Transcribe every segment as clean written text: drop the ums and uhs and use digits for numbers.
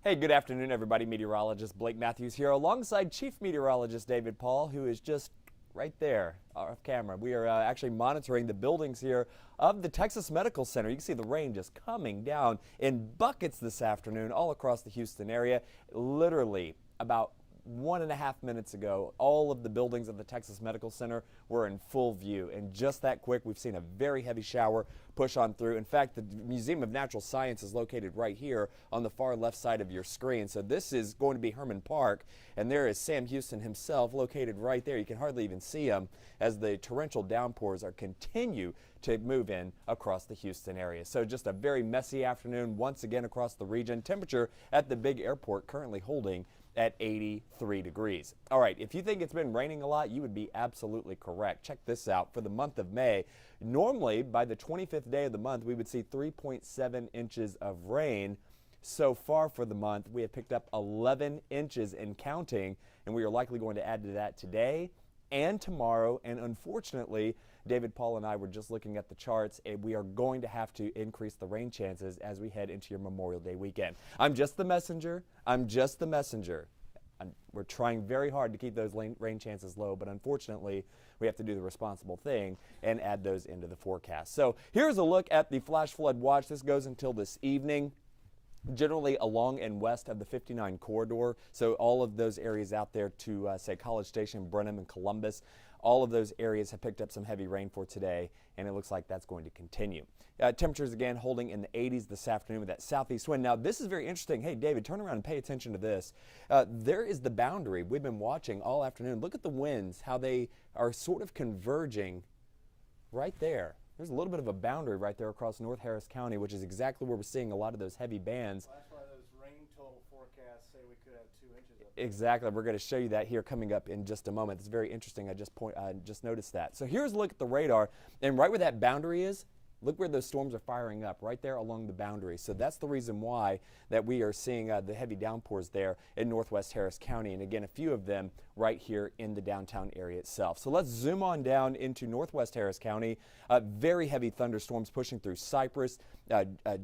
Hey, good afternoon, everybody. Meteorologist Blake Mathews here alongside Chief Meteorologist David Paul, who is just right there off camera. We are actually monitoring the buildings here of the Texas Medical Center. You can see the rain just coming down in buckets this afternoon all across the Houston area. Literally about 1.5 minutes ago, all of the buildings of the Texas Medical Center were in full view. And just that quick, we've seen a very heavy shower push on through. In fact, the Museum of Natural Science is located right here on the far left side of your screen. So this is going to be Herman Park, and there is Sam Houston himself located right there. You can hardly even see him as the torrential downpours continue to move in across the Houston area. So just a very messy afternoon once again across the region. Temperature at the big airport currently holding at 83 degrees. All right, if you think it's been raining a lot, you would be absolutely correct. Check this out. For the month of May, normally by the 25th day of the month, we would see 3.7 inches of rain. So far for the month, we have picked up 11 inches and counting, and we are likely going to add to that today and tomorrow. And unfortunately, David, Paul, and I were just looking at the charts, and we are going to have to increase the rain chances as we head into your Memorial Day weekend. I'm just the messenger. We're trying very hard to keep those rain chances low, but unfortunately, we have to do the responsible thing and add those into the forecast. So here's a look at the flash flood watch. This goes until this evening. Generally along and west of the 59 corridor, so all of those areas out there to say College Station, Brenham, and Columbus, all of those areas have picked up some heavy rain for today, and it looks like that's going to continue. Temperatures again holding in the 80s this afternoon with that southeast wind. Now this is very interesting. Hey David, turn around and pay attention to this. There is the boundary we've been watching all afternoon. Look at the winds, how they are sort of converging right there. There's a little bit of a boundary right there across North Harris County, which is exactly where we're seeing a lot of those heavy bands. Well, that's why those rain total forecasts say we could have 2 inches up there. Exactly. We're going to show you that here coming up in just a moment. It's very interesting. I just noticed that. So here's a look at the radar, and right where that boundary is, look where those storms are firing up, right there along the boundary. So that's the reason why that we are seeing the heavy downpours there in northwest Harris County, and again, a few of them right here in the downtown area itself. So let's zoom on down into northwest Harris County. Very heavy thunderstorms pushing through Cypress,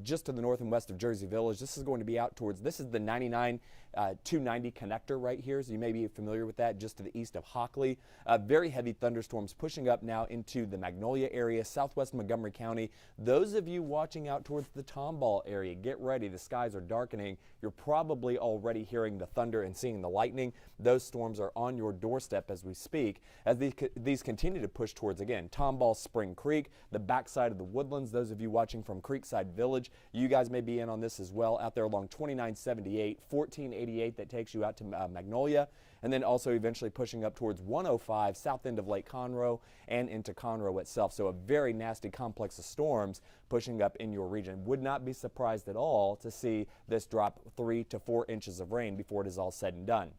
just to the north and west of Jersey Village. This is going to be out towards, this is the 290 connector right here, so you may be familiar with that, just to the east of Hockley. Very heavy thunderstorms pushing up now into the Magnolia area, southwest Montgomery County. Those of you watching out towards the Tomball area, get ready. The skies are darkening. You're probably already hearing the thunder and seeing the lightning. Those storms are on your doorstep as we speak, as these continue to push towards, again, Tomball, Spring Creek, the backside of the Woodlands. Those of you watching from Creekside Village, you guys may be in on this as well, out there along 2978, 1488 that takes you out to Magnolia, and then also eventually pushing up towards 105 south end of Lake Conroe and into Conroe itself. So a very nasty complex of storms pushing up in your region. Would not be surprised at all to see this drop 3 to 4 inches of rain before it is all said and done.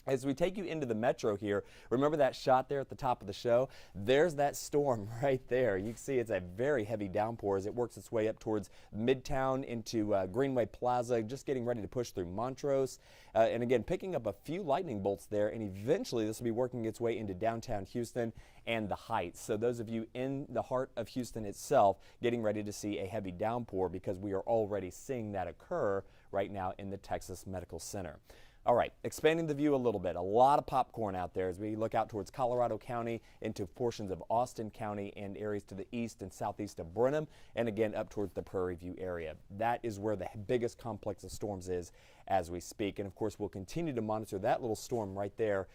As we take you into the metro here, remember that shot there at the top of the show? There's that storm right there. You can see it's a very heavy downpour as it works its way up towards Midtown into Greenway Plaza, just getting ready to push through Montrose. And again, picking up a few lightning bolts there, and eventually this will be working its way into downtown Houston and the Heights. So those of you in the heart of Houston itself getting ready to see a heavy downpour, because we are already seeing that occur right now in the Texas Medical Center. All right, expanding the view a little bit, a lot of popcorn out there as we look out towards Colorado County into portions of Austin County and areas to the east and southeast of Brenham, and again up towards the Prairie View area. That is where the biggest complex of storms is as we speak. And of course, we'll continue to monitor that little storm right there,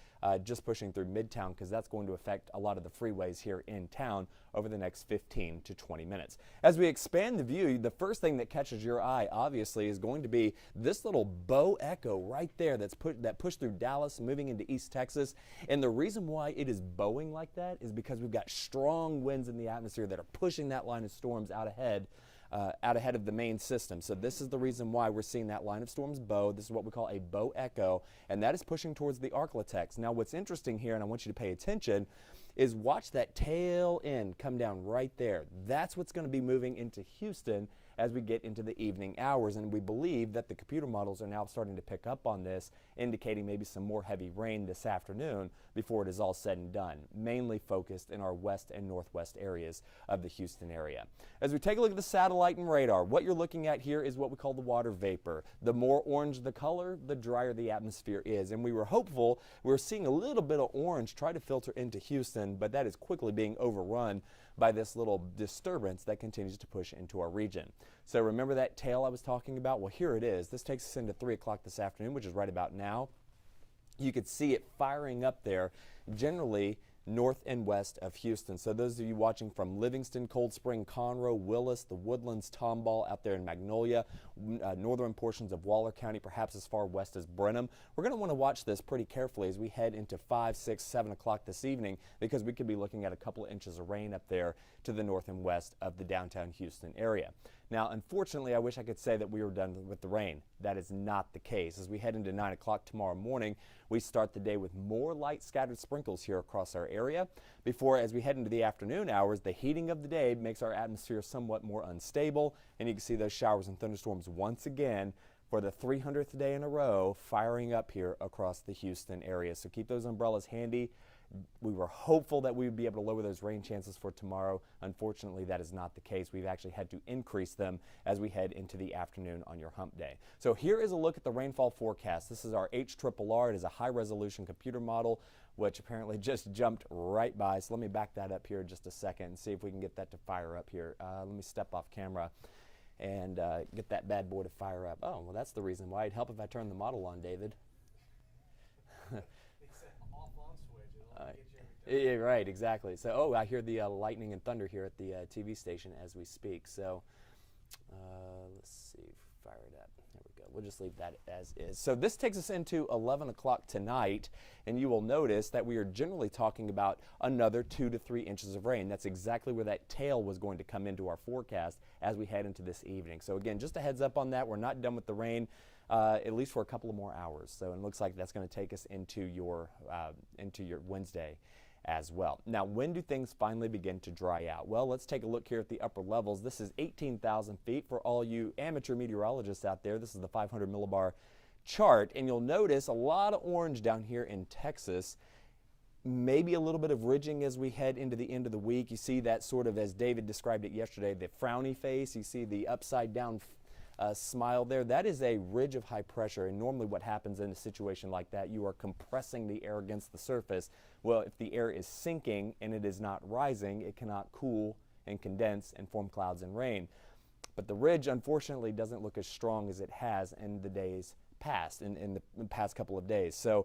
just pushing through Midtown, because that's going to affect a lot of the freeways here in town over the next 15 to 20 minutes. As we expand the view, the first thing that catches your eye, obviously, is going to be this little bow echo right there that pushed through Dallas, moving into East Texas. And the reason why it is bowing like that is because we've got strong winds in the atmosphere that are pushing that line of storms out ahead of the main system. So this is the reason why we're seeing that line of storms bow. This is what we call a bow echo, and that is pushing towards the Arklatex. Now what's interesting here, and I want you to pay attention, is watch that tail end come down right there. That's what's going to be moving into Houston as we get into the evening hours, and we believe that the computer models are now starting to pick up on this, indicating maybe some more heavy rain this afternoon before it is all said and done, mainly focused in our west and northwest areas of the Houston area. As we take a look at the satellite and radar, what you're looking at here is what we call the water vapor. The more orange the color, the drier the atmosphere is, and we were hopeful. We're seeing a little bit of orange try to filter into Houston, but that is quickly being overrun by this little disturbance that continues to push into our region. So remember that tail I was talking about? Well, here it is. This takes us into 3 o'clock this afternoon, which is right about now. You could see it firing up there, generally north and west of Houston. So those of you watching from Livingston, Cold Spring, Conroe, Willis, the Woodlands, Tomball, out there in Magnolia, northern portions of Waller County, perhaps as far west as Brenham, we're going to want to watch this pretty carefully as we head into 5, 6, 7 o'clock this evening, because we could be looking at a couple of inches of rain up there to the north and west of the downtown Houston area. Now, unfortunately, I wish I could say that we were done with the rain. That is not the case. As we head into 9 o'clock tomorrow morning, we start the day with more light scattered sprinkles here across our area. Before, as we head into the afternoon hours, the heating of the day makes our atmosphere somewhat more unstable, and you can see those showers and thunderstorms once again for the 300th day in a row firing up here across the Houston area. So keep those umbrellas handy. We were hopeful that we would be able to lower those rain chances for tomorrow. Unfortunately, that is not the case. We've actually had to increase them as we head into the afternoon on your hump day. So here is a look at the rainfall forecast. This is our HRRR. It is a high-resolution computer model, which apparently just jumped right by. So let me back that up here just a second and see if we can get that to fire up here. Let me step off camera and get that bad boy to fire up. Oh, well, that's the reason why. It'd help if I turned the model on, David. Yeah, right, exactly. So, oh, I hear the lightning and thunder here at the TV station as we speak. So, let's see, fire it up. There we go. We'll just leave that as is. So this takes us into 11 o'clock tonight, and you will notice that we are generally talking about another 2 to 3 inches of rain. That's exactly where that tail was going to come into our forecast as we head into this evening. So again, just a heads up on that. We're not done with the rain. At least for a couple of more hours. So it looks like that's going to take us into your Wednesday as well. Now, when do things finally begin to dry out? Well, let's take a look here at the upper levels. This is 18,000 feet for all you amateur meteorologists out there. This is the 500 millibar chart, and you'll notice a lot of orange down here in Texas. Maybe a little bit of ridging as we head into the end of the week. You see that sort of, as David described it yesterday, the frowny face. You see the upside down smile there. That is a ridge of high pressure, and normally what happens in a situation like that, you are compressing the air against the surface. Well, if the air is sinking and it is not rising, it cannot cool and condense and form clouds and rain. But the ridge, unfortunately, doesn't look as strong as it has in the days past, in the past couple of days. So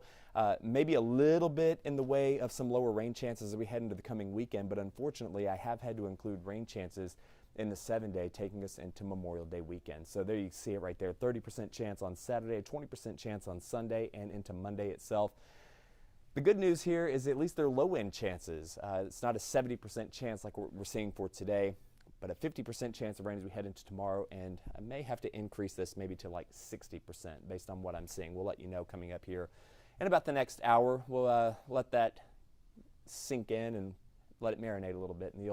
maybe a little bit in the way of some lower rain chances as we head into the coming weekend, but unfortunately I have had to include rain chances in the 7-day, taking us into Memorial Day weekend. So there you see it right there, 30% chance on Saturday, a 20% chance on Sunday, and into Monday itself. The good news here is at least they're low-end chances. It's not a 70% chance like we're seeing for today, but a 50% chance of rain as we head into tomorrow, and I may have to increase this maybe to like 60% based on what I'm seeing. We'll let you know coming up here in about the next hour. We'll let that sink in and let it marinate a little bit in the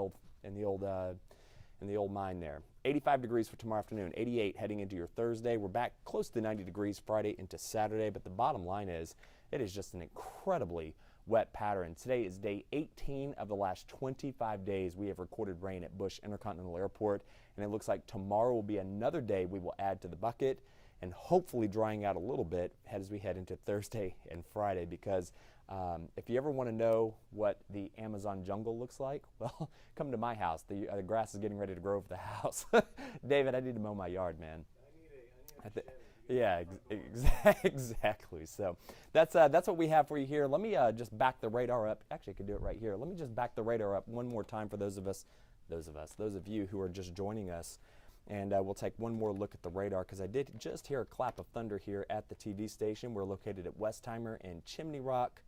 old mind there. 85 degrees for tomorrow afternoon, 88 heading into your Thursday. We're back close to 90 degrees Friday into Saturday, but the bottom line is it is just an incredibly wet pattern. Today is day 18 of the last 25 days we have recorded rain at Bush Intercontinental Airport, and it looks like tomorrow will be another day we will add to the bucket, and hopefully drying out a little bit as we head into Thursday and Friday, because if you ever want to know what the Amazon jungle looks like, well, come to my house. The grass is getting ready to grow over the house. David, I need to mow my yard, man. Yeah, exactly. So that's what we have for you here. Let me just back the radar up. Actually, I could do it right here. Let me just back the radar up one more time for those of you who are just joining us. And we'll take one more look at the radar, because I did just hear a clap of thunder here at the TV station. We're located at Westheimer and Chimney Rock.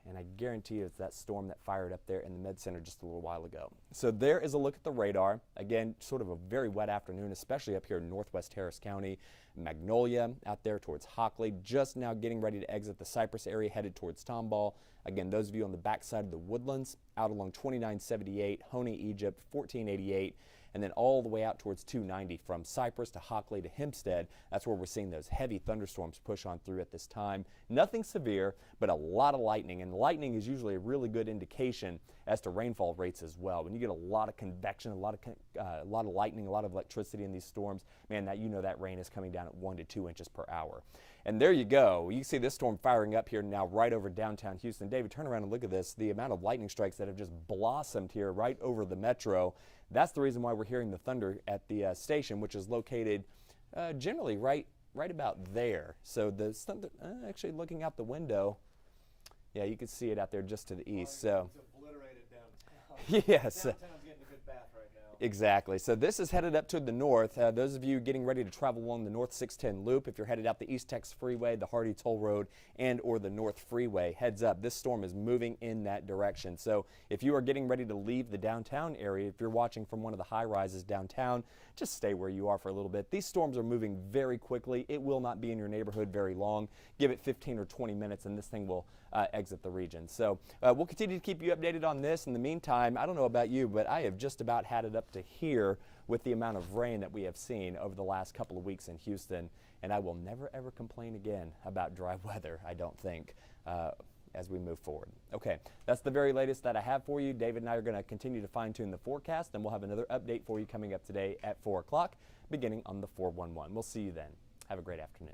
And I guarantee you it's that storm that fired up there in the med center just a little while ago. So there is a look at the radar. Again, sort of a very wet afternoon, especially up here in northwest Harris County. Magnolia out there towards Hockley, just now getting ready to exit the Cypress area, headed towards Tomball. Again, those of you on the backside of the Woodlands, out along 2978, Honey, Egypt, 1488, and then all the way out towards 290 from Cypress to Hockley to Hempstead. That's where we're seeing those heavy thunderstorms push on through at this time. Nothing severe, but a lot of lightning, and lightning is usually a really good indication as to rainfall rates as well. When you get a lot of convection, a lot of lightning, a lot of electricity in these storms, man, that you know that rain is coming down at 1 to 2 inches per hour. And there you go. You see this storm firing up here now right over downtown Houston. David, turn around and look at this. The amount of lightning strikes that have just blossomed here right over the metro. That's the reason why we're hearing the thunder at the station, which is located generally right about there. So the thunder, actually looking out the window, yeah, you can see it out there just to the east. So it's obliterated downtown. yes. Downtown's getting a good bath right now. Exactly. So this is headed up to the north. Those of you getting ready to travel along the North 610 loop, if you're headed out the East Texas Freeway, the Hardy Toll Road, and or the North Freeway, heads up. This storm is moving in that direction. So if you are getting ready to leave the downtown area, if you're watching from one of the high rises downtown, just stay where you are for a little bit. These storms are moving very quickly. It will not be in your neighborhood very long. Give it 15 or 20 minutes and this thing will exit the region. So we'll continue to keep you updated on this. In the meantime, I don't know about you, but I have just about had it up to here with the amount of rain that we have seen over the last couple of weeks in Houston, and I will never ever complain again about dry weather, I don't think, as we move forward. Okay, that's the very latest that I have for you. David and I are going to continue to fine-tune the forecast, and we'll have another update for you coming up today at 4 o'clock, beginning on the 411. We'll see you then. Have a great afternoon.